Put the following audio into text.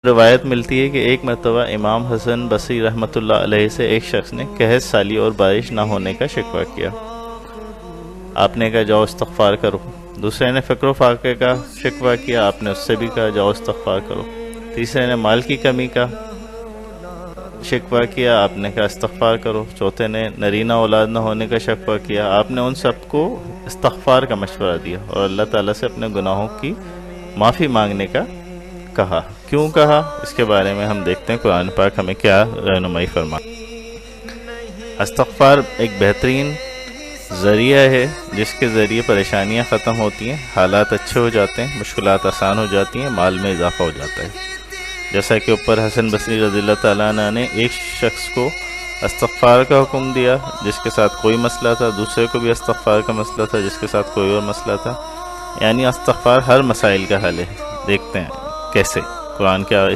روایت ملتی ہے کہ ایک مرتبہ امام حسن بصری رحمۃ اللہ علیہ سے ایک شخص نے قحط سالی اور بارش نہ ہونے کا شکوہ کیا۔ آپ نے کہا جاؤ استغفار کرو۔ دوسرے نے فقر و فاقے کا شکوہ کیا، آپ نے اس سے بھی کہا جاؤ استغفار کرو۔ تیسرے نے مال کی کمی کا شکوہ کیا، آپ نے کہا استغفار کرو۔ چوتھے نے نرینہ اولاد نہ ہونے کا شکوہ کیا، آپ نے ان سب کو استغفار کا مشورہ دیا اور اللہ تعالیٰ سے اپنے گناہوں کی معافی مانگنے کا کہا۔ کیوں کہا؟ اس کے بارے میں ہم دیکھتے ہیں قرآن پاک ہمیں کیا رہنمائی فرما۔ استغفار ایک بہترین ذریعہ ہے جس کے ذریعے پریشانیاں ختم ہوتی ہیں، حالات اچھے ہو جاتے ہیں، مشکلات آسان ہو جاتی ہیں، مال میں اضافہ ہو جاتا ہے۔ جیسا کہ اوپر حسن بصری رضی اللہ تعالیٰ عنہ نے ایک شخص کو استغفار کا حکم دیا جس کے ساتھ کوئی مسئلہ تھا، دوسرے کو بھی استغفار کا مسئلہ تھا جس کے ساتھ کوئی اور مسئلہ تھا، یعنی استغفار ہر مسائل کا حل ہے۔ دیکھتے ہیں کیسے قرآن کیا